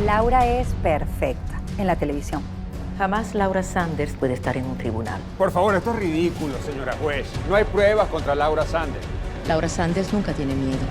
Laura es perfecta en la televisión. Jamás Laura Sanders puede estar en un tribunal. Por favor, esto es ridículo, señora juez. No hay pruebas contra Laura Sanders. Laura Sanders nunca tiene miedo.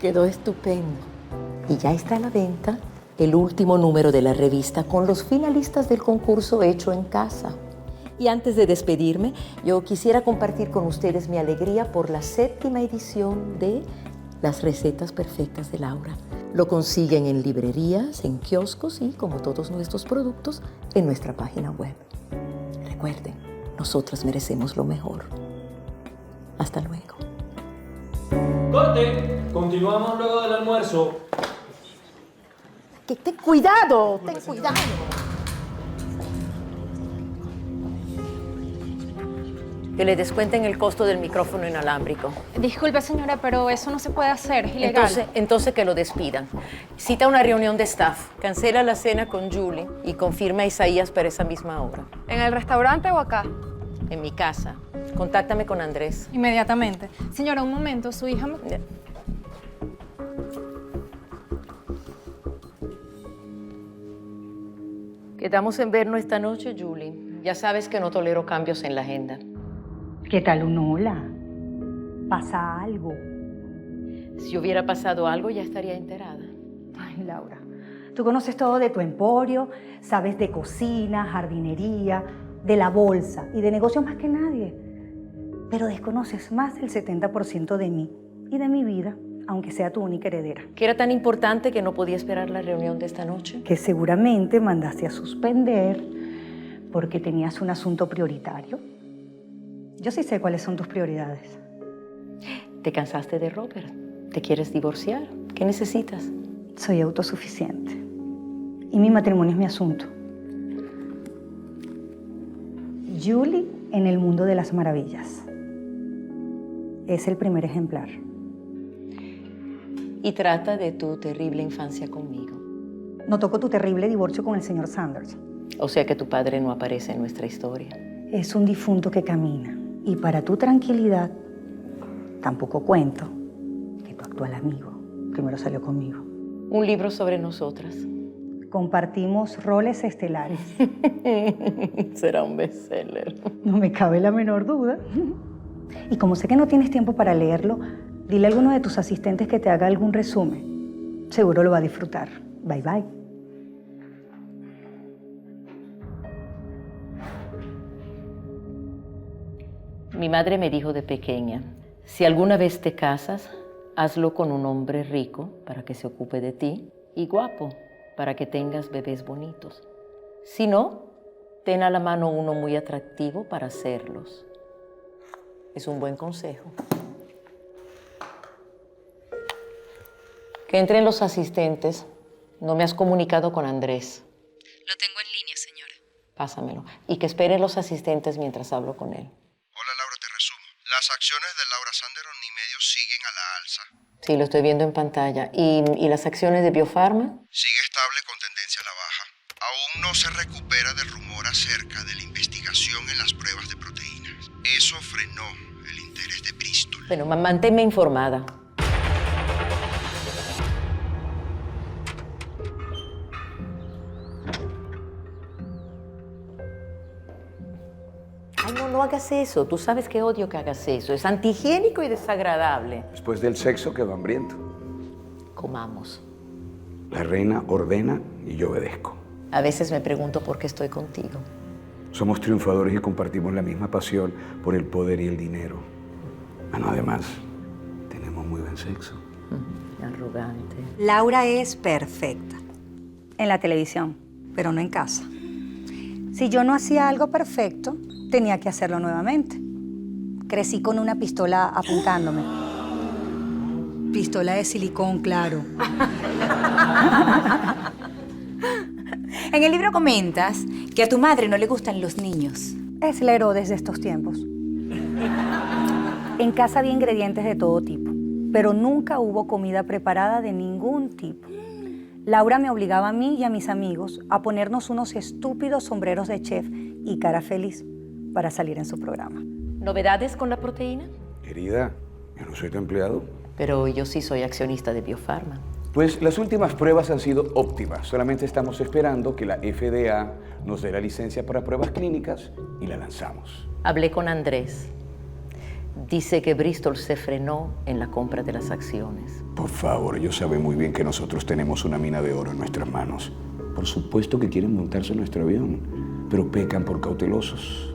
Quedó estupendo. Y ya está a la venta el último número de la revista con los finalistas del concurso Hecho en Casa. Y antes de despedirme, yo quisiera compartir con ustedes mi alegría por la 7ª edición de Las Recetas Perfectas de Laura. Lo consiguen en librerías, en kioscos y, como todos nuestros productos, en nuestra página web. Recuerden, nosotras merecemos lo mejor. Hasta luego. ¡Corte! Continuamos luego del almuerzo. Ten cuidado, ten cuidado. Que le descuenten el costo del micrófono inalámbrico. Disculpe, señora, pero eso no se puede hacer, es ilegal. Entonces que lo despidan. Cita una reunión de staff, cancela la cena con Julie y confirma a Isaías para esa misma hora. ¿En el restaurante o acá? En mi casa. Contáctame con Andrés. Inmediatamente. Señora, un momento, su hija me... Quedamos en vernos esta noche, Julie. Ya sabes que no tolero cambios en la agenda. ¿Qué tal un hola? ¿Pasa algo? Si hubiera pasado algo, ya estaría enterada. Ay, Laura, tú conoces todo de tu emporio, sabes de cocina, jardinería, de la bolsa y de negocios más que nadie. Pero desconoces más del 70% de mí y de mi vida, aunque sea tu única heredera. ¿Que era tan importante que no podía esperar la reunión de esta noche? Que seguramente mandaste a suspender porque tenías un asunto prioritario. Yo sí sé cuáles son tus prioridades. ¿Te cansaste de Robert? ¿Te quieres divorciar? ¿Qué necesitas? Soy autosuficiente y mi matrimonio es mi asunto. Julie en el mundo de las maravillas. Es el primer ejemplar. Y trata de tu terrible infancia conmigo. No toco tu terrible divorcio con el señor Sanders. O sea que tu padre no aparece en nuestra historia. Es un difunto que camina. Y para tu tranquilidad, tampoco cuento que tu actual amigo primero salió conmigo. Un libro sobre nosotras. Compartimos roles estelares. Será un bestseller. No me cabe la menor duda. Y como sé que no tienes tiempo para leerlo, dile a alguno de tus asistentes que te haga algún resumen. Seguro lo va a disfrutar. Bye, bye. Mi madre me dijo de pequeña, si alguna vez te casas, hazlo con un hombre rico para que se ocupe de ti y guapo para que tengas bebés bonitos. Si no, ten a la mano uno muy atractivo para hacerlos. Es un buen consejo. Que entren los asistentes. No me has comunicado con Andrés. Lo tengo en línea, señora. Pásamelo. Y que esperen los asistentes mientras hablo con él. Hola, Laura, te resumo. Las acciones de Laura Sanders Omnimedios siguen a la alza. Sí, lo estoy viendo en pantalla. ¿Y las acciones de Biofarma? Sigue estable con tendencia a la baja. Aún no se recupera del rumor acerca de la investigación en las pruebas de proteínas. Eso frenó el interés de Bristol. Bueno, manténme informada. Ay, no hagas eso. Tú sabes que odio que hagas eso. Es antihigiénico y desagradable. Después del sexo quedó hambriento. Comamos. La reina ordena y yo obedezco. A veces me pregunto por qué estoy contigo. Somos triunfadores y compartimos la misma pasión por el poder y el dinero. Además, tenemos muy buen sexo. Arrogante. Laura es perfecta en la televisión, pero no en casa. Si yo no hacía algo perfecto, tenía que hacerlo nuevamente. Crecí con una pistola apuntándome. Pistola de silicón, claro. En el libro comentas que a tu madre no le gustan los niños. Es la Herodes de estos tiempos. En casa había ingredientes de todo tipo, pero nunca hubo comida preparada de ningún tipo. Laura me obligaba a mí y a mis amigos a ponernos unos estúpidos sombreros de chef y cara feliz para salir en su programa. ¿Novedades con la proteína? Querida, yo no soy tu empleado. Pero yo sí soy accionista de Biofarma. Pues las últimas pruebas han sido óptimas. Solamente estamos esperando que la FDA nos dé la licencia para pruebas clínicas y la lanzamos. Hablé con Andrés. Dice que Bristol se frenó en la compra de las acciones. Por favor, ellos saben muy bien que nosotros tenemos una mina de oro en nuestras manos. Por supuesto que quieren montarse en nuestro avión, pero pecan por cautelosos.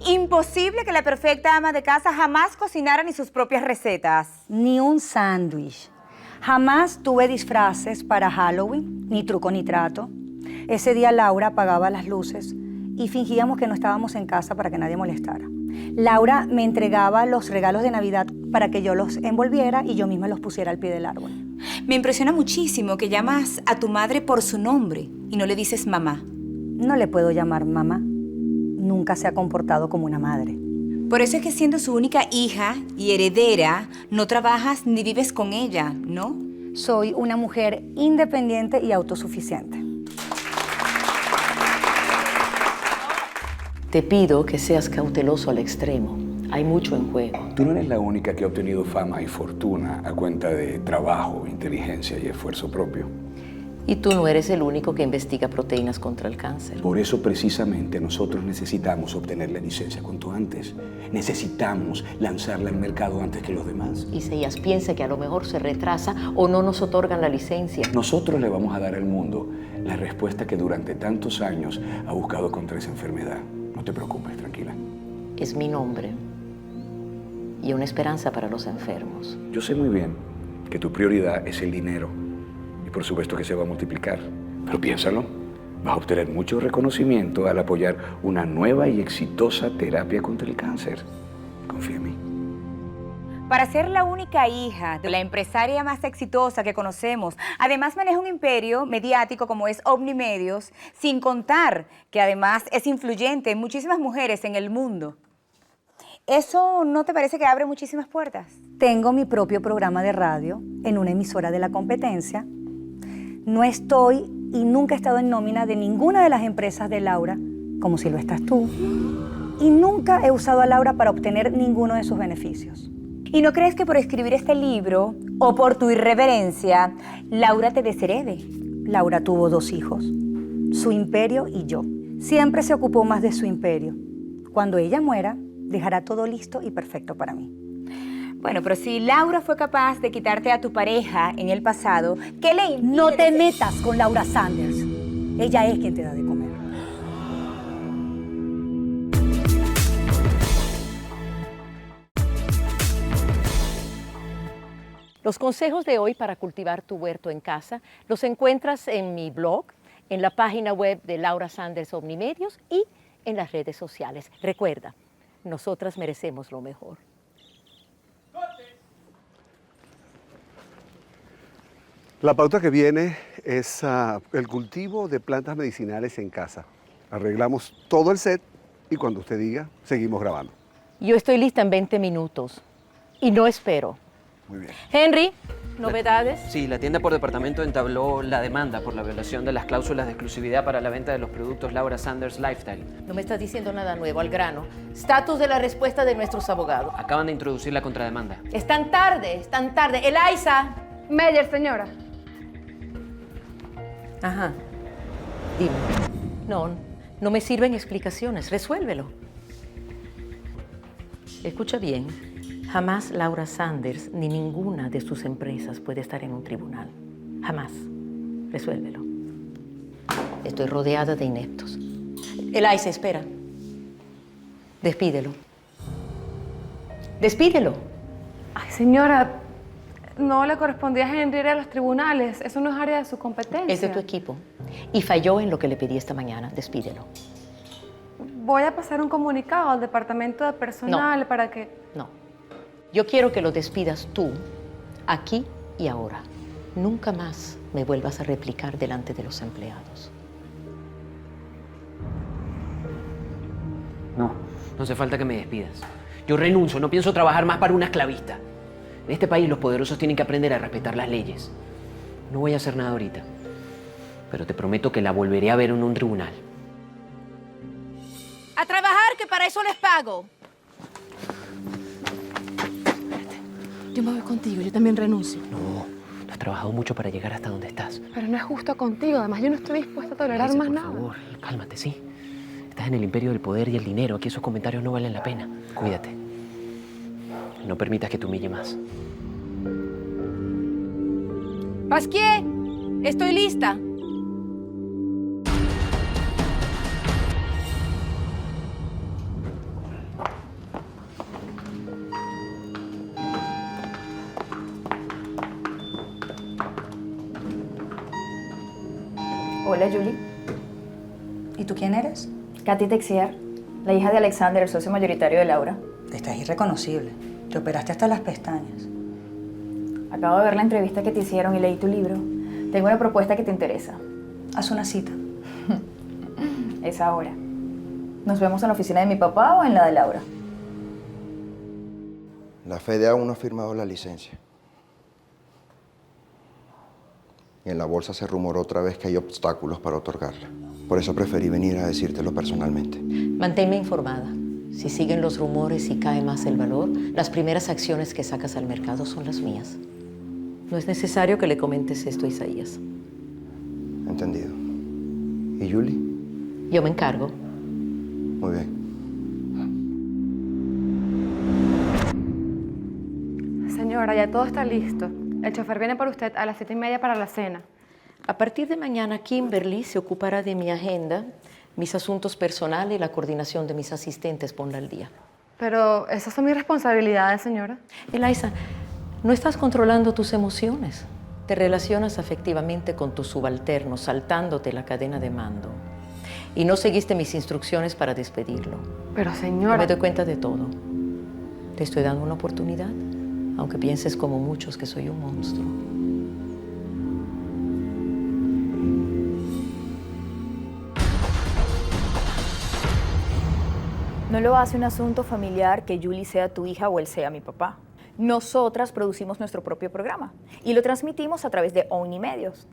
Imposible que la perfecta ama de casa jamás cocinara ni sus propias recetas. Ni un sándwich. Jamás tuve disfraces para Halloween, ni truco ni trato. Ese día Laura apagaba las luces y fingíamos que no estábamos en casa para que nadie molestara. Laura me entregaba los regalos de Navidad para que yo los envolviera y yo misma los pusiera al pie del árbol. Me impresiona muchísimo que llamas a tu madre por su nombre y no le dices mamá. No le puedo llamar mamá. Nunca se ha comportado como una madre. Por eso es que siendo su única hija y heredera, no trabajas ni vives con ella, ¿no? Soy una mujer independiente y autosuficiente. Te pido que seas cauteloso al extremo. Hay mucho en juego. Tú no eres la única que ha obtenido fama y fortuna a cuenta de trabajo, inteligencia y esfuerzo propio. Y tú no eres el único que investiga proteínas contra el cáncer. Por eso precisamente nosotros necesitamos obtener la licencia cuanto antes. Necesitamos lanzarla al mercado antes que los demás. Isaías piensa que a lo mejor se retrasa o no nos otorgan la licencia. Nosotros le vamos a dar al mundo la respuesta que durante tantos años ha buscado contra esa enfermedad. No te preocupes, tranquila. Es mi nombre y una esperanza para los enfermos. Yo sé muy bien que tu prioridad es el dinero. Y por supuesto que se va a multiplicar. Pero piénsalo, vas a obtener mucho reconocimiento al apoyar una nueva y exitosa terapia contra el cáncer. Confía en mí. Para ser la única hija de la empresaria más exitosa que conocemos, además maneja un imperio mediático como es Omnimedios, sin contar que además es influyente en muchísimas mujeres en el mundo. ¿Eso no te parece que abre muchísimas puertas? Tengo mi propio programa de radio en una emisora de la competencia. No estoy y nunca he estado en nómina de ninguna de las empresas de Laura, como si lo estás tú. Y nunca he usado a Laura para obtener ninguno de sus beneficios. ¿Y no crees que por escribir este libro o por tu irreverencia, Laura te desherede? Laura tuvo 2 hijos, su imperio y yo. Siempre se ocupó más de su imperio. Cuando ella muera, dejará todo listo y perfecto para mí. Bueno, pero si Laura fue capaz de quitarte a tu pareja en el pasado, ¿qué le impide? No te metas con Laura Sanders. Ella es quien te da de comer. Los consejos de hoy para cultivar tu huerto en casa los encuentras en mi blog, en la página web de Laura Sanders Omnimedios y en las redes sociales. Recuerda, nosotras merecemos lo mejor. La pauta que viene es el cultivo de plantas medicinales en casa. Arreglamos todo el set y cuando usted diga, seguimos grabando. Yo estoy lista en 20 minutos y no espero. Muy bien. Henry, ¿novedades? Sí, la tienda por departamento entabló la demanda por la violación de las cláusulas de exclusividad para la venta de los productos Laura Sanders Lifestyle. No me estás diciendo nada nuevo, al grano. Estatus de la respuesta de nuestros abogados. Acaban de introducir la contrademanda. Es tan tarde, es tan tarde. Eliza. Meyer, señora. Ajá. Dime. No me sirven explicaciones. Resuélvelo. Escucha bien. Jamás Laura Sanders ni ninguna de sus empresas puede estar en un tribunal. Jamás. Resuélvelo. Estoy rodeada de ineptos. Eliza, espera. Despídelo. Despídelo. Ay, señora, No le correspondía a Henry ir a los tribunales. Eso no es área de su competencia. Es de tu equipo. Y falló en lo que le pedí esta mañana. Despídelo. Voy a pasar un comunicado al departamento de personal para que... No. Yo quiero que lo despidas tú, aquí y ahora. Nunca más me vuelvas a replicar delante de los empleados. No hace falta que me despidas. Yo renuncio, no pienso trabajar más para una esclavista. En este país los poderosos tienen que aprender a respetar las leyes. No voy a hacer nada ahorita, pero te prometo que la volveré a ver en un tribunal. A trabajar, que para eso les pago. Yo me voy contigo, yo también renuncio. No has trabajado mucho para llegar hasta donde estás. Pero no es justo contigo. Además, yo no estoy dispuesta a tolerar Alicia, más por nada. favor, cálmate, ¿sí? Estás en el imperio del poder y el dinero. Aquí esos comentarios no valen la pena. Cuídate. No permitas que te humille más. Pasquier, estoy lista. Hola, Julie. ¿Y tú quién eres? Katy Texier, la hija de Alexander, el socio mayoritario de Laura. Estás irreconocible. Te operaste hasta las pestañas. Acabo de ver la entrevista que te hicieron y leí tu libro. Tengo una propuesta que te interesa. Haz una cita. Es ahora. ¿Nos vemos en la oficina de mi papá o en la de Laura? La Fede aún no ha firmado la licencia. Y en la bolsa se rumoró otra vez que hay obstáculos para otorgarla. Por eso preferí venir a decírtelo personalmente. Manténme informada. Si siguen los rumores y cae más el valor, las primeras acciones que sacas al mercado son las mías. No es necesario que le comentes esto a Isaías. Entendido. ¿Y Julie? Yo me encargo. Muy bien. Señora, ya todo está listo. El chofer viene por usted a las 7:30 para la cena. A partir de mañana, Kimberly se ocupará de mi agenda, mis asuntos personales y la coordinación de mis asistentes. Ponla al día. Pero esas son mis responsabilidades, señora. Eliza, no estás controlando tus emociones. Te relacionas afectivamente con tus subalternos, saltándote la cadena de mando. Y no seguiste mis instrucciones para despedirlo. Pero, Yo señora... me doy cuenta de todo. Te estoy dando una oportunidad, aunque pienses como muchos que soy un monstruo. No lo hace un asunto familiar que Julie sea tu hija o él sea mi papá. Nosotras producimos nuestro propio programa y lo transmitimos a través de Omnimedios.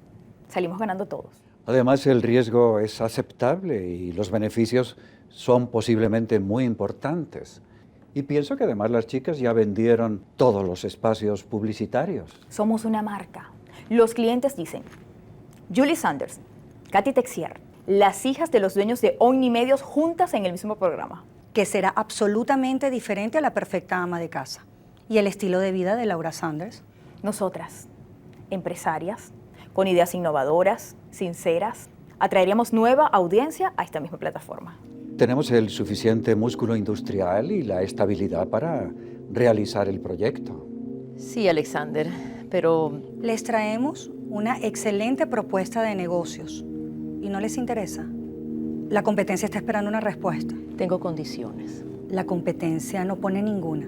Salimos ganando todos. Además, el riesgo es aceptable y los beneficios son posiblemente muy importantes. Y pienso que además las chicas ya vendieron todos los espacios publicitarios. Somos una marca. Los clientes dicen, Julie Sanders, Katy Texier, las hijas de los dueños de Omnimedios juntas en el mismo programa. Que será absolutamente diferente a la perfecta ama de casa. ¿Y el estilo de vida de Laura Sanders? Nosotras, empresarias, con ideas innovadoras, sinceras, atraeríamos nueva audiencia a esta misma plataforma. Tenemos el suficiente músculo industrial y la estabilidad para realizar el proyecto. Sí, Alexander, pero... Les traemos una excelente propuesta de negocios. ¿Y no les interesa? La competencia está esperando una respuesta. Tengo condiciones. La competencia no pone ninguna.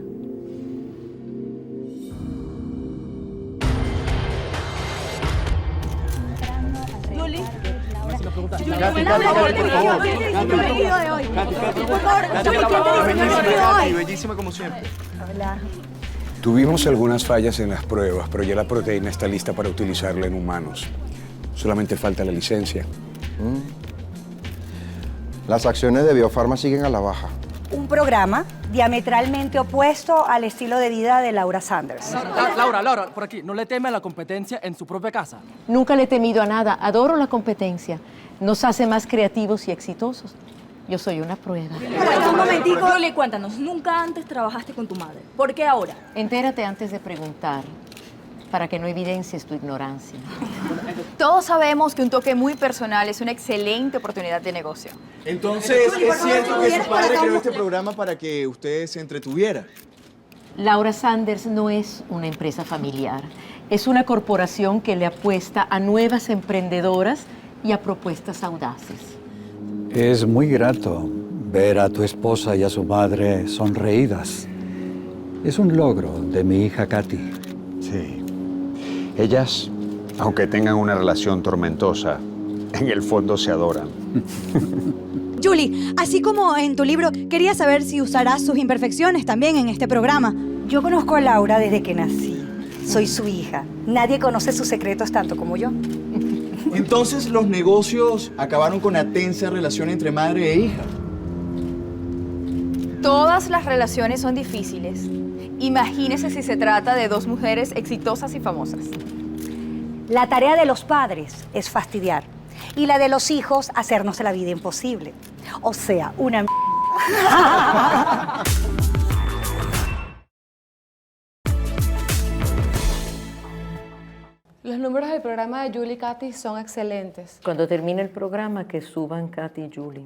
Julie. Bellísima como siempre. Hola. Tuvimos algunas fallas en las pruebas, pero ya la proteína está lista para utilizarla en humanos. Solamente falta la licencia. Las acciones de Biofarma siguen a la baja. Un programa diametralmente opuesto al estilo de vida de Laura Sanders. Laura, por aquí. ¿No le teme a la competencia en su propia casa? Nunca le he temido a nada. Adoro la competencia. Nos hace más creativos y exitosos. Yo soy una prueba. Un momentico. Julie, cuéntanos, nunca antes trabajaste con tu madre. ¿Por qué ahora? Entérate antes de preguntar, para que no evidencies tu ignorancia. Todos sabemos que un toque muy personal es una excelente oportunidad de negocio. Entonces, ¿es cierto que su padre creó este programa para que usted se entretuviera? Laura Sanders no es una empresa familiar. Es una corporación que le apuesta a nuevas emprendedoras y a propuestas audaces. Es muy grato ver a tu esposa y a su madre sonreídas. Es un logro de mi hija Katy. Sí. Ellas, aunque tengan una relación tormentosa, en el fondo se adoran. Julie, así como en tu libro, quería saber si usarás sus imperfecciones también en este programa. Yo conozco a Laura desde que nací. Soy su hija. Nadie conoce sus secretos tanto como yo. Entonces los negocios acabaron con la tensa relación entre madre e hija. Todas las relaciones son difíciles. Imagínese si se trata de dos mujeres exitosas y famosas. La tarea de los padres es fastidiar y la de los hijos hacernos la vida imposible. O sea, una Los números del programa de Julie y Katy son excelentes. Cuando termine el programa, que suban Katy y Julie.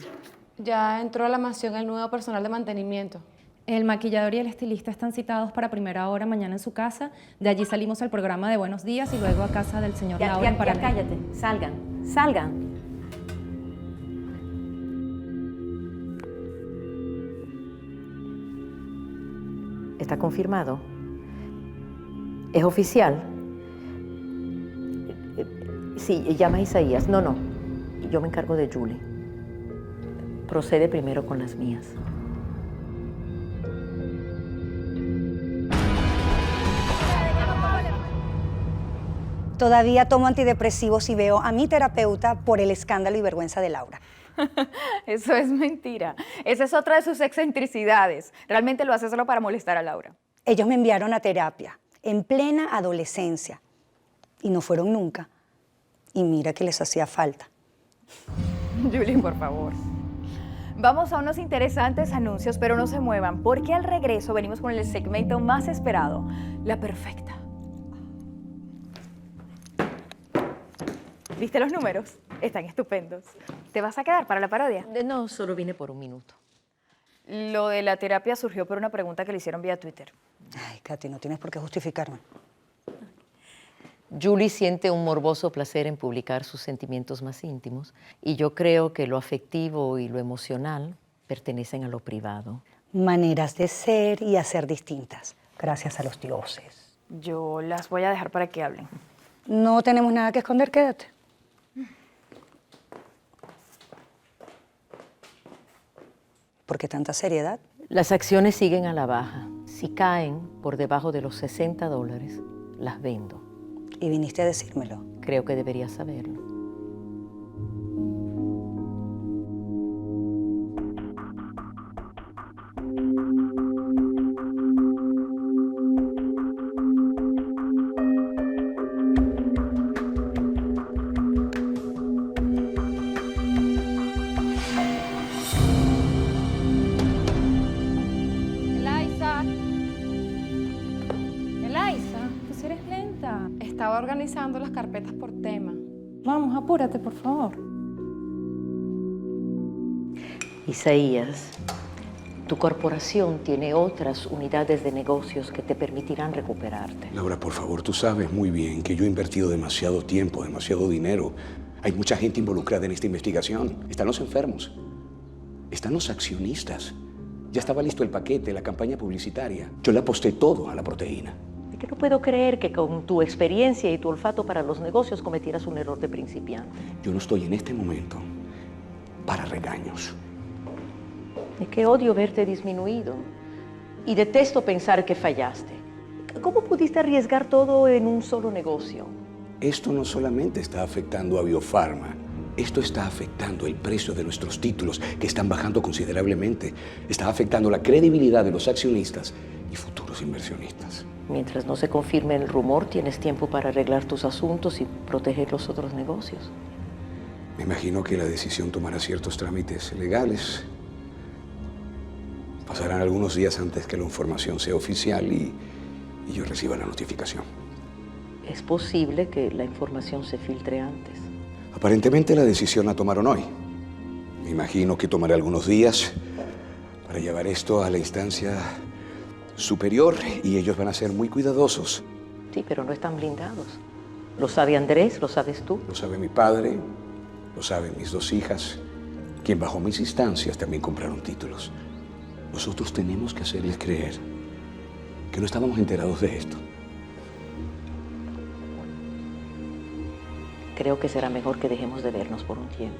Ya entró a la mansión el nuevo personal de mantenimiento. El maquillador y el estilista están citados para primera hora mañana en su casa. De allí salimos al programa de Buenos Días y luego a casa del señor Laura en paralelo. Ya cállate, salgan. ¿Está confirmado? ¿Es oficial? Sí, llama a Isaías. No, yo me encargo de Julie. Procede primero con las mías. Todavía tomo antidepresivos y veo a mi terapeuta por el escándalo y vergüenza de Laura. Eso es mentira. Esa es otra de sus excentricidades. Realmente lo hace solo para molestar a Laura. Ellos me enviaron a terapia en plena adolescencia y no fueron nunca. Y mira que les hacía falta. Julie, por favor. Vamos a unos interesantes anuncios, pero no se muevan, porque al regreso venimos con el segmento más esperado, La Perfecta. ¿Viste los números? Están estupendos. ¿Te vas a quedar para la parodia? No, solo vine por un minuto. Lo de la terapia surgió por una pregunta que le hicieron vía Twitter. Ay, Katy, no tienes por qué justificarme. Julie siente un morboso placer en publicar sus sentimientos más íntimos y yo creo que lo afectivo y lo emocional pertenecen a lo privado. Maneras de ser y hacer distintas, gracias a los dioses. Yo las voy a dejar para que hablen. No tenemos nada que esconder, quédate. ¿Por qué tanta seriedad? Las acciones siguen a la baja. Si caen por debajo de los $60, las vendo. ¿Y viniste a decírmelo? Creo que deberías saberlo. Estaba organizando las carpetas por tema. Vamos, apúrate, por favor. Isaías, tu corporación tiene otras unidades de negocios que te permitirán recuperarte. Laura, por favor, tú sabes muy bien que yo he invertido demasiado tiempo, demasiado dinero. Hay mucha gente involucrada en esta investigación. Están los enfermos, están los accionistas. Ya estaba listo el paquete, la campaña publicitaria. Yo le aposté todo a la proteína. Es que no puedo creer que con tu experiencia y tu olfato para los negocios cometieras un error de principiante. Yo no estoy en este momento para regaños. Es que odio verte disminuido y detesto pensar que fallaste. ¿Cómo pudiste arriesgar todo en un solo negocio? Esto no solamente está afectando a Biofarma, esto está afectando el precio de nuestros títulos, que están bajando considerablemente. Está afectando la credibilidad de los accionistas y futuros inversionistas. Mientras no se confirme el rumor, tienes tiempo para arreglar tus asuntos y proteger los otros negocios. Me imagino que la decisión tomará ciertos trámites legales. Pasarán algunos días antes que la información sea oficial y yo reciba la notificación. Es posible que la información se filtre antes. Aparentemente la decisión la tomaron hoy. Me imagino que tomará algunos días para llevar esto a la instancia superior y ellos van a ser muy cuidadosos. Sí, pero no están blindados. Lo sabe Andrés, lo sabes tú. Lo sabe mi padre, lo saben mis 2 hijas, quien bajo mis instancias también compraron títulos. Nosotros tenemos que hacerles creer que no estábamos enterados de esto. Creo que será mejor que dejemos de vernos por un tiempo.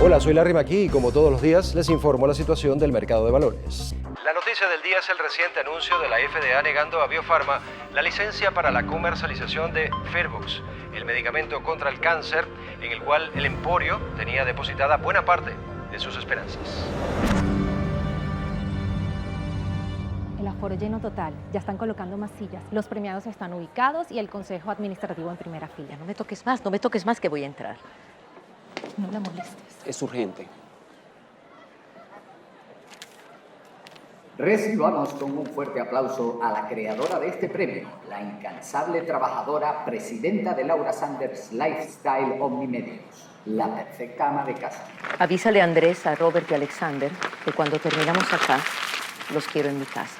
Hola, soy Larry McKee y como todos los días les informo la situación del mercado de valores. La noticia del día es el reciente anuncio de la FDA negando a Biofarma la licencia para la comercialización de Firvox, el medicamento contra el cáncer en el cual el Emporio tenía depositada buena parte de sus esperanzas. El aforo lleno total. Ya están colocando más sillas. Los premiados están ubicados y el consejo administrativo en primera fila. No me toques más que voy a entrar. No la molestes. Es urgente. Recibamos con un fuerte aplauso a la creadora de este premio, la incansable trabajadora, presidenta de Laura Sanders Lifestyle Omnimedios, la perfecta ama de casa. Avísale a Andrés, a Robert y a Alexander que cuando terminamos acá, los quiero en mi casa.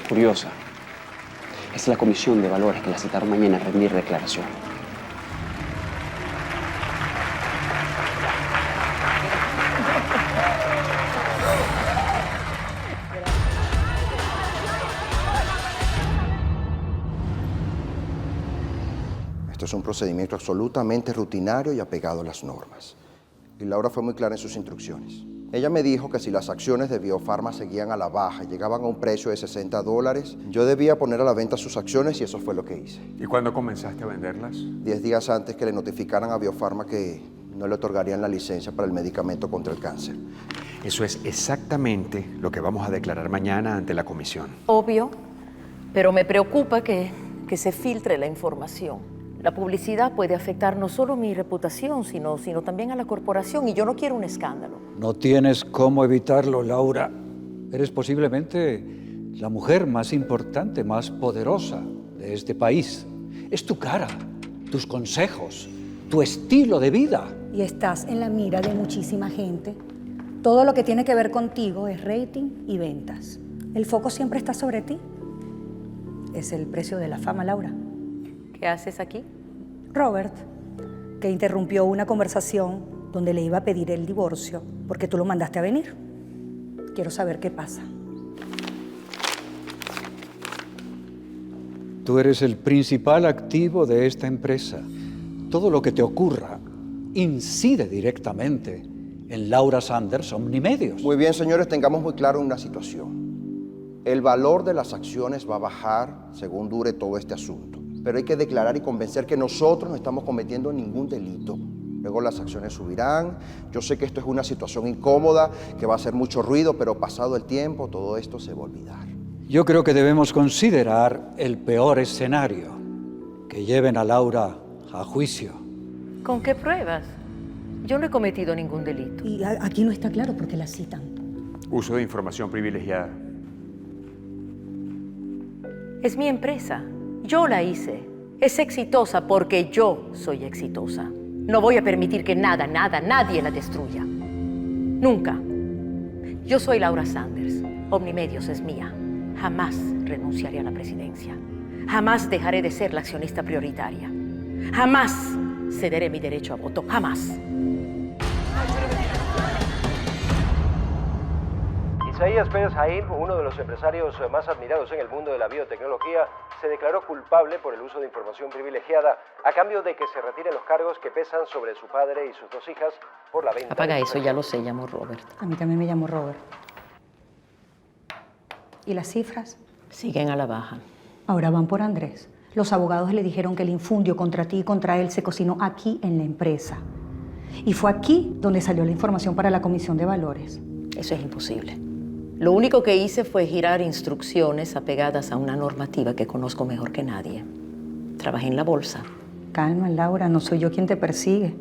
Curiosa. Es la comisión de valores que la citaron mañana a rendir declaración. Esto es un procedimiento absolutamente rutinario y apegado a las normas. Y Laura fue muy clara en sus instrucciones. Ella me dijo que si las acciones de Biofarma seguían a la baja y llegaban a un precio de $60, yo debía poner a la venta sus acciones y eso fue lo que hice. ¿Y cuándo comenzaste a venderlas? 10 días antes que le notificaran a Biofarma que no le otorgarían la licencia para el medicamento contra el cáncer. Eso es exactamente lo que vamos a declarar mañana ante la comisión. Obvio, pero me preocupa que se filtre la información. La publicidad puede afectar no solo mi reputación, sino también a la corporación, y yo no quiero un escándalo. No tienes cómo evitarlo, Laura. Eres posiblemente la mujer más importante, más poderosa de este país. Es tu cara, tus consejos, tu estilo de vida. Y estás en la mira de muchísima gente. Todo lo que tiene que ver contigo es rating y ventas. El foco siempre está sobre ti. Es el precio de la fama, Laura. ¿Qué haces aquí? Robert, que interrumpió una conversación donde le iba a pedir el divorcio porque tú lo mandaste a venir. Quiero saber qué pasa. Tú eres el principal activo de esta empresa. Todo lo que te ocurra incide directamente en Laura Sanders Omnimedios. Muy bien, señores, tengamos muy claro una situación. El valor de las acciones va a bajar según dure todo este asunto. Pero hay que declarar y convencer que nosotros no estamos cometiendo ningún delito. Luego las acciones subirán. Yo sé que esto es una situación incómoda, que va a hacer mucho ruido, pero pasado el tiempo todo esto se va a olvidar. Yo creo que debemos considerar el peor escenario, que lleven a Laura a juicio. ¿Con qué pruebas? Yo no he cometido ningún delito. Y aquí no está claro porque la citan. Uso de información privilegiada. Es mi empresa. Yo la hice. Es exitosa porque yo soy exitosa. No voy a permitir que nadie la destruya. Nunca. Yo soy Laura Sanders. Omnimedios es mía. Jamás renunciaré a la presidencia. Jamás dejaré de ser la accionista prioritaria. Jamás cederé mi derecho a voto. Jamás. Isaías Pérez Jaim, uno de los empresarios más admirados en el mundo de la biotecnología, se declaró culpable por el uso de información privilegiada a cambio de que se retiren los cargos que pesan sobre su padre y sus 2 hijas por la venta. Apaga eso, ya lo sé, llamo Robert. A mí también me llamó Robert. ¿Y las cifras? Siguen a la baja. Ahora van por Andrés. Los abogados le dijeron que el infundio contra ti y contra él se cocinó aquí en la empresa. Y fue aquí donde salió la información para la comisión de valores. Eso es imposible. Lo único que hice fue girar instrucciones apegadas a una normativa que conozco mejor que nadie. Trabajé en la bolsa. Calma, Laura, no soy yo quien te persigue.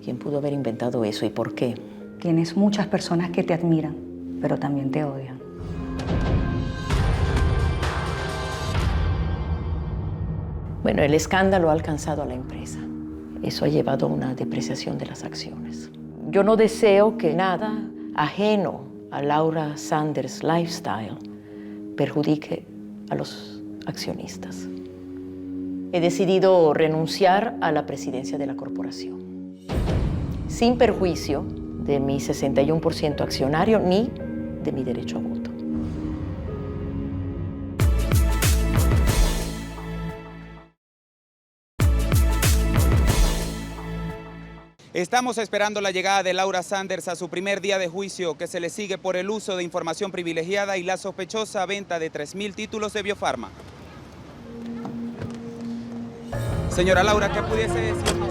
¿Quién pudo haber inventado eso y por qué? Tienes muchas personas que te admiran, pero también te odian. Bueno, el escándalo ha alcanzado a la empresa. Eso ha llevado a una depreciación de las acciones. Yo no deseo que nada ajeno a Laura Sanders' lifestyle perjudique a los accionistas. He decidido renunciar a la presidencia de la corporación, sin perjuicio de mi 61% accionario ni de mi derecho a voto. Estamos esperando la llegada de Laura Sanders a su primer día de juicio, que se le sigue por el uso de información privilegiada y la sospechosa venta de 3.000 títulos de Biofarma. Señora Laura, ¿qué pudiese decirnos?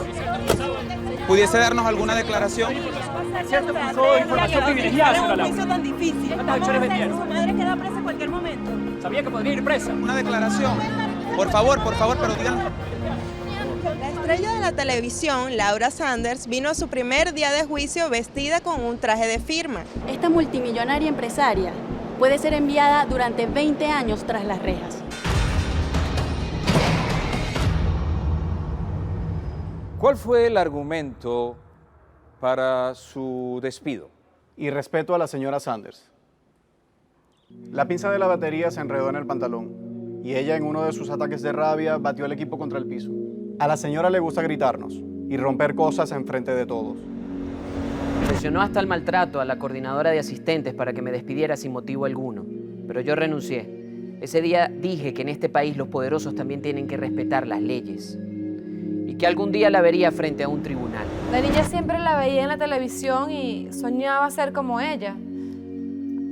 ¿Pudiese darnos alguna declaración? ¿Cierto que usó información privilegiada, señora Laura? Un juicio tan difícil. Su madre queda presa en cualquier momento. Sabía que podría ir presa. Una declaración. Por favor, pero díganlo. La estrella de la televisión, Laura Sanders, vino a su primer día de juicio vestida con un traje de firma. Esta multimillonaria empresaria puede ser enviada durante 20 años tras las rejas. ¿Cuál fue el argumento para su despido? Y respeto a la señora Sanders. La pinza de la batería se enredó en el pantalón y ella en uno de sus ataques de rabia batió el equipo contra el piso. A la señora le gusta gritarnos y romper cosas enfrente de todos. Presionó hasta el maltrato a la coordinadora de asistentes para que me despidiera sin motivo alguno, pero yo renuncié. Ese día dije que en este país los poderosos también tienen que respetar las leyes y que algún día la vería frente a un tribunal. La niña siempre la veía en la televisión y soñaba ser como ella,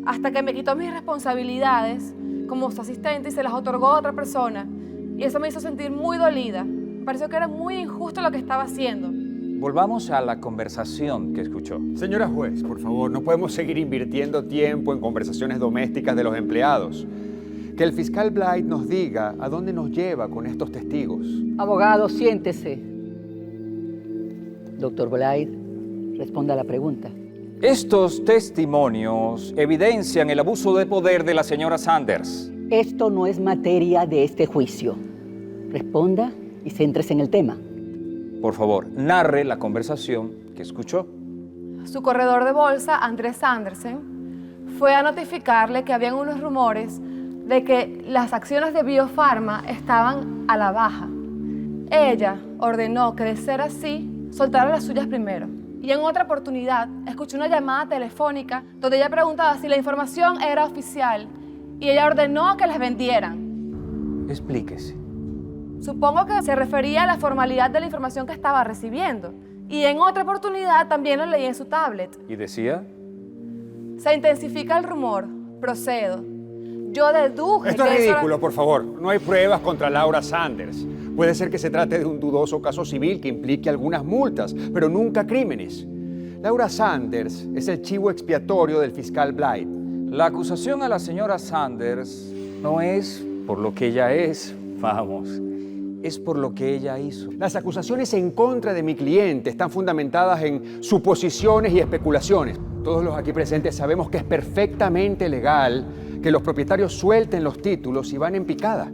hasta que me quitó mis responsabilidades como su asistente y se las otorgó a otra persona, y eso me hizo sentir muy dolida. Me pareció que era muy injusto lo que estaba haciendo. Volvamos a la conversación que escuchó. Señora juez, por favor, no podemos seguir invirtiendo tiempo en conversaciones domésticas de los empleados. Que el fiscal Blight nos diga a dónde nos lleva con estos testigos. Abogado, siéntese. Doctor Blight, responda a la pregunta. Estos testimonios evidencian el abuso de poder de la señora Sanders. Esto no es materia de este juicio. Responda y céntrese en el tema. Por favor, narre la conversación que escuchó. Su corredor de bolsa, Andrés Sandersen, fue a notificarle que habían unos rumores de que las acciones de Biofarma estaban a la baja. Ella ordenó que, de ser así, soltara las suyas primero. Y en otra oportunidad, escuché una llamada telefónica donde ella preguntaba si la información era oficial y ella ordenó que las vendieran. Explíquese. Supongo que se refería a la formalidad de la información que estaba recibiendo. Y en otra oportunidad también lo leí en su tablet. ¿Y decía? Se intensifica el rumor. Procedo. Yo deduje Esto que es eso ridículo, era... por favor. No hay pruebas contra Laura Sanders. Puede ser que se trate de un dudoso caso civil que implique algunas multas, pero nunca crímenes. Laura Sanders es el chivo expiatorio del fiscal Blight. La acusación a la señora Sanders no es por lo que ella es, vamos, es por lo que ella hizo. Las acusaciones en contra de mi cliente están fundamentadas en suposiciones y especulaciones. Todos los aquí presentes sabemos que es perfectamente legal que los propietarios suelten los títulos y van en picada.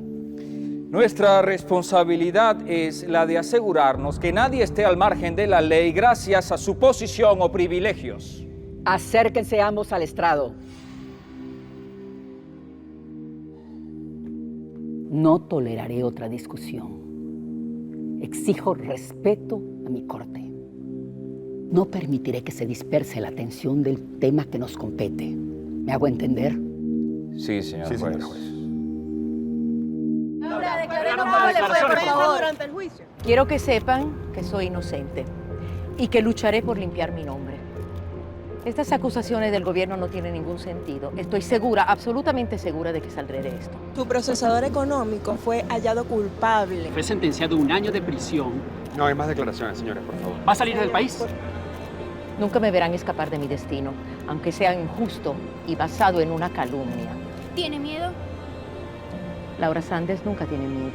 Nuestra responsabilidad es la de asegurarnos que nadie esté al margen de la ley gracias a su posición o privilegios. Acérquense ambos al estrado. No toleraré otra discusión. Exijo respeto a mi corte. No permitiré que se disperse la atención del tema que nos compete. ¿Me hago entender? Sí, señor juez. Señora juez. Durante el juicio. Quiero que sepan que soy inocente y que lucharé por limpiar mi nombre. Estas acusaciones del gobierno no tienen ningún sentido. Estoy segura, absolutamente segura de que saldré de esto. Tu procesador económico fue hallado culpable. Fue sentenciado a 1 año de prisión. No hay más declaraciones, señores, por favor. ¿Va a salir del país? Nunca me verán escapar de mi destino, aunque sea injusto y basado en una calumnia. ¿Tiene miedo? Laura Sanders nunca tiene miedo.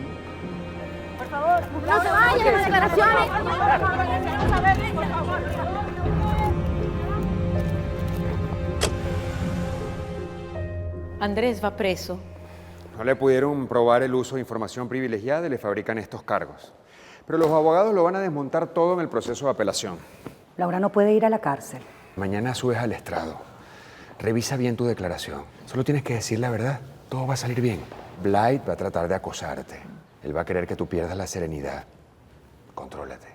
favor. No se vayan las declaraciones. Andrés va preso. No le pudieron probar el uso de información privilegiada y le fabrican estos cargos. Pero los abogados lo van a desmontar todo en el proceso de apelación. Laura no puede ir a la cárcel. Mañana subes al estrado. Revisa bien tu declaración. Solo tienes que decir la verdad. Todo va a salir bien. Blight va a tratar de acosarte. Él va a querer que tú pierdas la serenidad. Contrólate.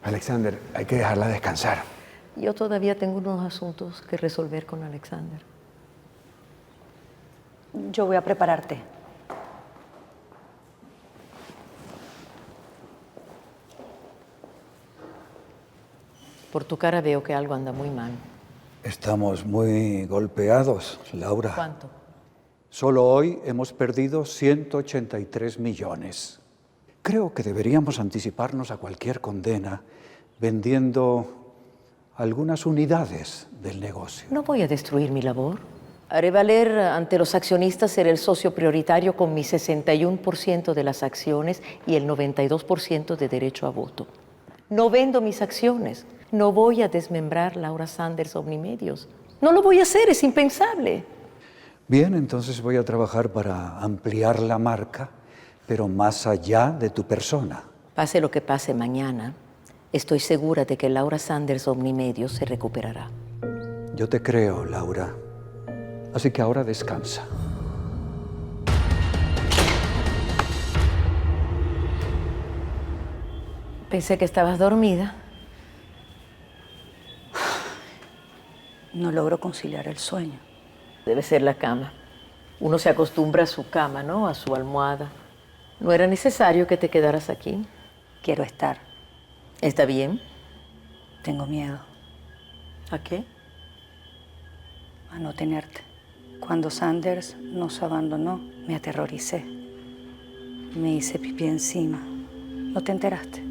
Alexander, hay que dejarla descansar. Yo todavía tengo unos asuntos que resolver con Alexander. Yo voy a prepararte. Por tu cara veo que algo anda muy mal. Estamos muy golpeados, Laura. ¿Cuánto? Solo hoy hemos perdido 183 millones. Creo que deberíamos anticiparnos a cualquier condena vendiendo algunas unidades del negocio. No voy a destruir mi labor. Haré valer ante los accionistas ser el socio prioritario con mi 61% de las acciones y el 92% de derecho a voto. No vendo mis acciones. No voy a desmembrar Laura Sanders Omnimedios. No lo voy a hacer, es impensable. Bien, entonces voy a trabajar para ampliar la marca, pero más allá de tu persona. Pase lo que pase mañana, estoy segura de que Laura Sanders Omnimedios se recuperará. Yo te creo, Laura. Así que ahora descansa. Pensé que estabas dormida. No logro conciliar el sueño. Debe ser la cama. Uno se acostumbra a su cama, ¿no? A su almohada. ¿No era necesario que te quedaras aquí? Quiero estar. ¿Está bien? Tengo miedo. ¿A qué? A no tenerte. Cuando Sanders nos abandonó, me aterroricé. Me hice pipí encima. ¿No te enteraste?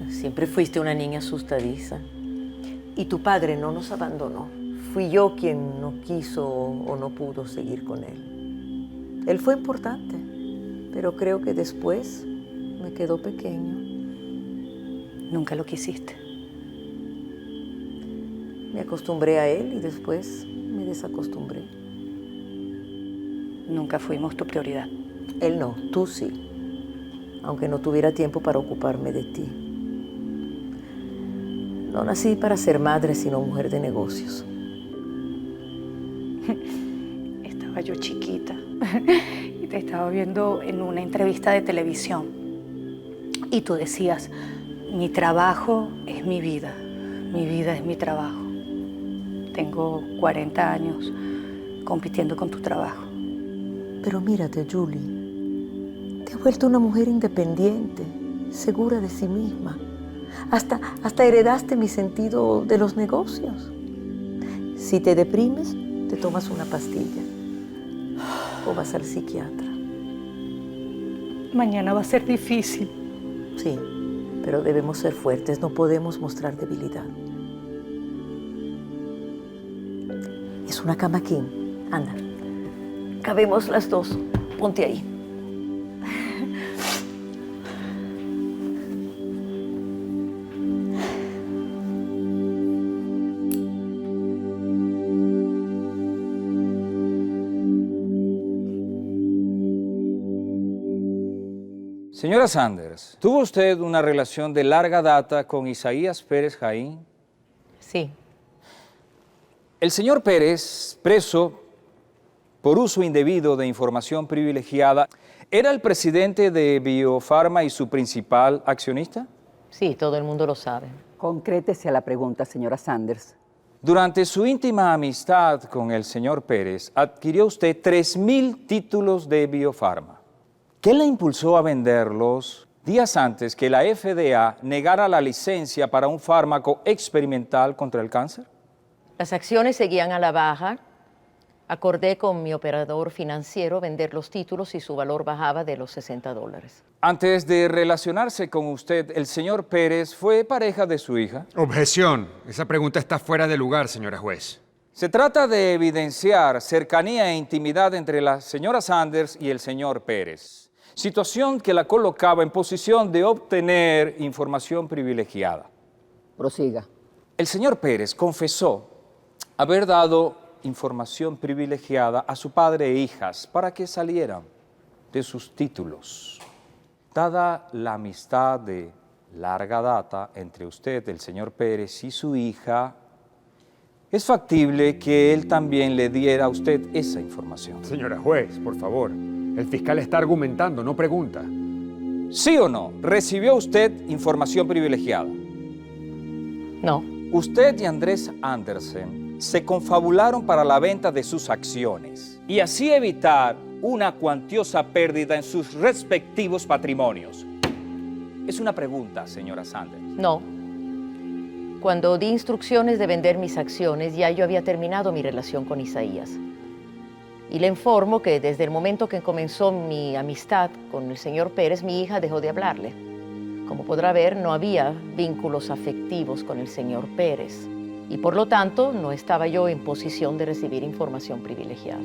Siempre fuiste una niña asustadiza. Y tu padre no nos abandonó. Fui yo quien no quiso o no pudo seguir con él. Él fue importante, pero creo que después me quedó pequeño. Nunca lo quisiste. Me acostumbré a él y después me desacostumbré. Nunca fuimos tu prioridad. Él no, tú sí. Aunque no tuviera tiempo para ocuparme de ti. No nací para ser madre, sino mujer de negocios. Estaba yo chiquita y te estaba viendo en una entrevista de televisión. Y tú decías, mi trabajo es mi vida es mi trabajo. Tengo 40 años compitiendo con tu trabajo. Pero mírate, Julie, te has vuelto una mujer independiente, segura de sí misma. Hasta heredaste mi sentido de los negocios. Si te deprimes, te tomas una pastilla o vas al psiquiatra. Mañana va a ser difícil. Sí, pero debemos ser fuertes, no podemos mostrar debilidad. Es una cama king. Anda, cabemos las dos. Ponte ahí. Señora Sanders, ¿tuvo usted una relación de larga data con Isaías Pérez Jaín? Sí. El señor Pérez, preso por uso indebido de información privilegiada, ¿era el presidente de Biofarma y su principal accionista? Sí, todo el mundo lo sabe. Concrétese a la pregunta, señora Sanders. Durante su íntima amistad con el señor Pérez, adquirió usted 3.000 títulos de Biofarma. ¿Qué le impulsó a venderlos días antes que la FDA negara la licencia para un fármaco experimental contra el cáncer? Las acciones seguían a la baja. Acordé con mi operador financiero vender los títulos y su valor bajaba de los $60. Antes de relacionarse con usted, ¿el señor Pérez fue pareja de su hija? Objeción. Esa pregunta está fuera de lugar, señora juez. Se trata de evidenciar cercanía e intimidad entre la señora Sanders y el señor Pérez, situación que la colocaba en posición de obtener información privilegiada. Prosiga. El señor Pérez confesó haber dado información privilegiada a su padre e hijas para que salieran de sus títulos. Dada la amistad de larga data entre usted, el señor Pérez, y su hija, es factible que él también le diera a usted esa información. Señora juez, por favor. El fiscal está argumentando, no pregunta. ¿Sí o no? ¿Recibió usted información privilegiada? No. Usted y Andrés Andersen se confabularon para la venta de sus acciones y así evitar una cuantiosa pérdida en sus respectivos patrimonios. Es una pregunta, señora Sanders. No. Cuando di instrucciones de vender mis acciones, ya yo había terminado mi relación con Isaías. Y le informo que desde el momento que comenzó mi amistad con el señor Pérez, mi hija dejó de hablarle. Como podrá ver, no había vínculos afectivos con el señor Pérez. Y por lo tanto, no estaba yo en posición de recibir información privilegiada.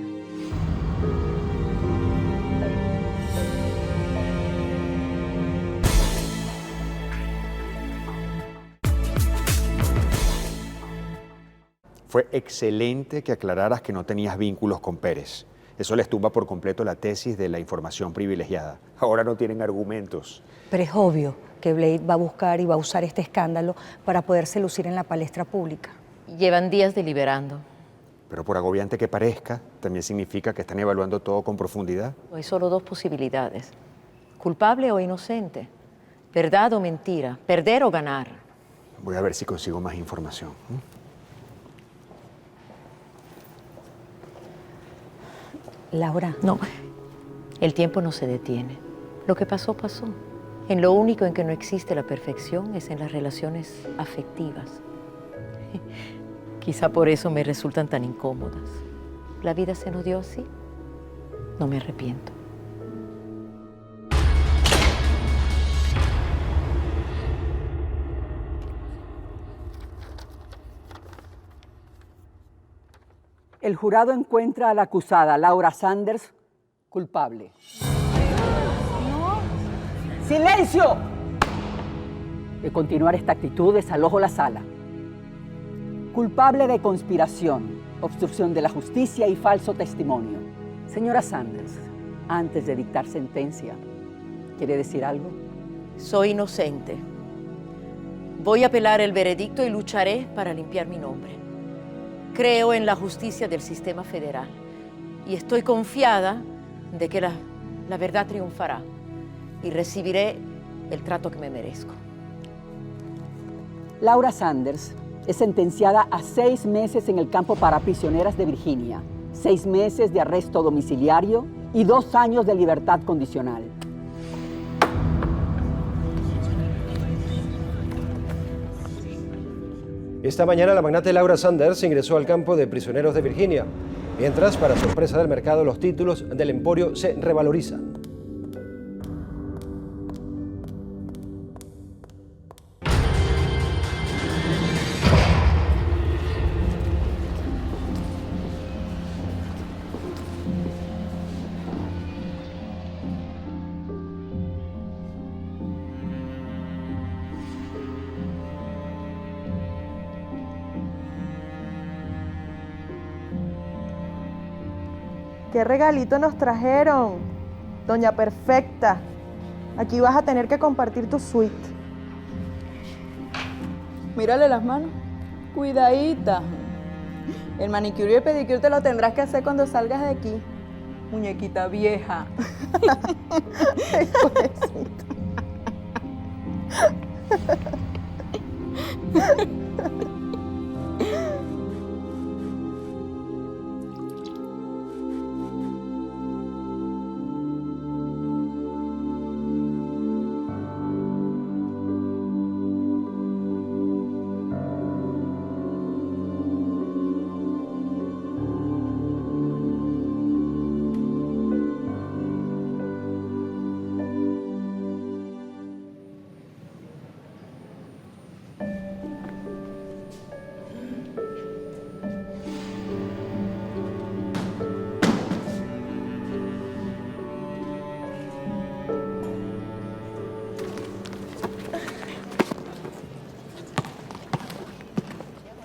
Fue excelente que aclararas que no tenías vínculos con Pérez. Eso les tumba por completo la tesis de la información privilegiada. Ahora no tienen argumentos. Pero es obvio que Blade va a buscar y va a usar este escándalo para poderse lucir en la palestra pública. Llevan días deliberando. Pero por agobiante que parezca, también significa que están evaluando todo con profundidad. Hay solo dos posibilidades: culpable o inocente, verdad o mentira, perder o ganar. Voy a ver si consigo más información. Laura. No, el tiempo no se detiene. Lo que pasó, pasó. En lo único en que no existe la perfección es en las relaciones afectivas. Quizá por eso me resultan tan incómodas. La vida se nos dio así. No me arrepiento. El jurado encuentra a la acusada, Laura Sanders, culpable. No. ¡Silencio! De continuar esta actitud, desalojo la sala. Culpable de conspiración, obstrucción de la justicia y falso testimonio. Señora Sanders, antes de dictar sentencia, ¿quiere decir algo? Soy inocente. Voy a apelar el veredicto y lucharé para limpiar mi nombre. Creo en la justicia del sistema federal y estoy confiada de que la verdad triunfará y recibiré el trato que me merezco. Laura Sanders es sentenciada a 6 meses en el campo para prisioneras de Virginia, 6 meses de arresto domiciliario y 2 años de libertad condicional. Esta mañana la magnate Laura Sanders ingresó al campo de prisioneros de Virginia, mientras, para sorpresa del mercado, los títulos del Emporio se revalorizan. ¿Qué regalito nos trajeron? Doña Perfecta, aquí vas a tener que compartir tu suite. Mírale las manos. Cuidadita. El manicure y el pedicure te lo tendrás que hacer cuando salgas de aquí. Muñequita vieja. Ay, pobrecita.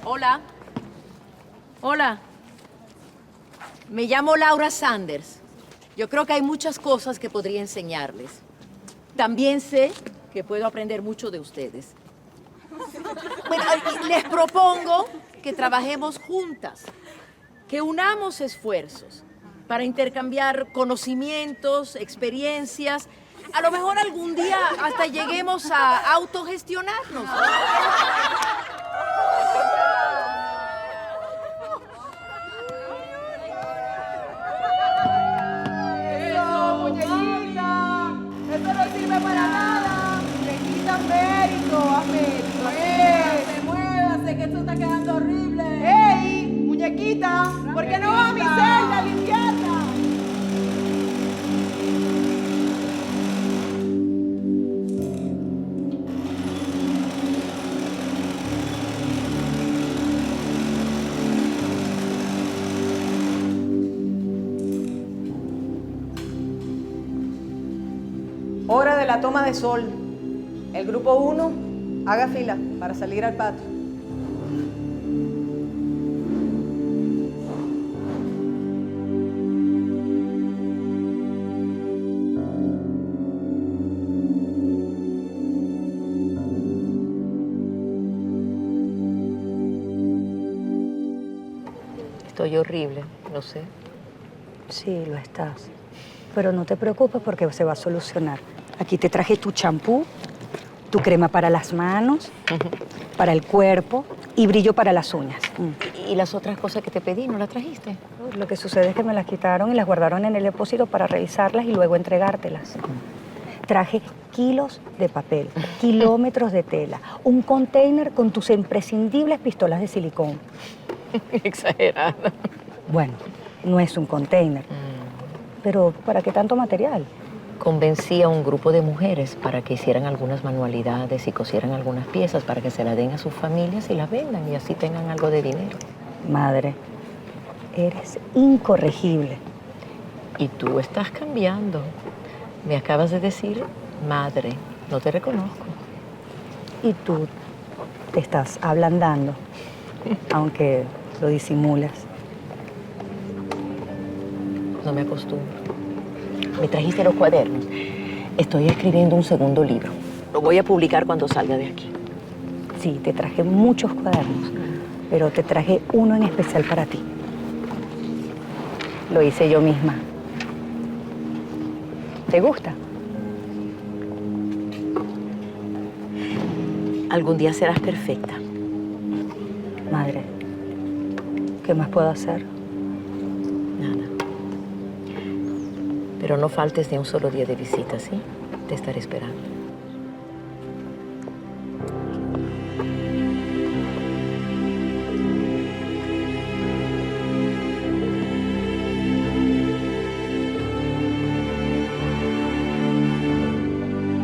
Hola. Hola. Me llamo Laura Sanders. Yo creo que hay muchas cosas que podría enseñarles. También sé que puedo aprender mucho de ustedes. Bueno, les propongo que trabajemos juntas, que unamos esfuerzos para intercambiar conocimientos, experiencias. A lo mejor algún día hasta lleguemos a autogestionarnos. ¡Eso, muñequita! ¡Eso no sirve para nada! ¡Le quitan mérito a mérito! ¡Muévase, que esto está quedando horrible! ¡Ey, muñequita! ¿Por qué no vas a mi celda a limpiarla? Hora de la toma de sol. El grupo 1, haga fila para salir al patio. Estoy horrible, lo sé. Sí, lo estás. Pero no te preocupes porque se va a solucionar. Aquí te traje tu champú, tu crema para las manos, para el cuerpo y brillo para las uñas. ¿Y las otras cosas que te pedí, no las trajiste? Lo que sucede es que me las quitaron y las guardaron en el depósito para revisarlas y luego entregártelas. Traje kilos de papel, kilómetros de tela, un container con tus imprescindibles pistolas de silicón. Exagerada. Bueno, no es un container. Pero ¿para qué tanto material? Convencí a un grupo de mujeres para que hicieran algunas manualidades y cosieran algunas piezas para que se las den a sus familias y las vendan y así tengan algo de dinero. Madre, eres incorregible. Y tú estás cambiando. Me acabas de decir, madre, no te reconozco. Y tú te estás ablandando, aunque lo disimulas. No me acostumbro. Me trajiste los cuadernos. Estoy escribiendo un segundo libro. Lo voy a publicar cuando salga de aquí. Sí, te traje muchos cuadernos, pero te traje uno en especial para ti. Lo hice yo misma. ¿Te gusta? Algún día serás perfecta. Madre, ¿qué más puedo hacer? Pero no faltes ni un solo día de visita, ¿sí? Te estaré esperando.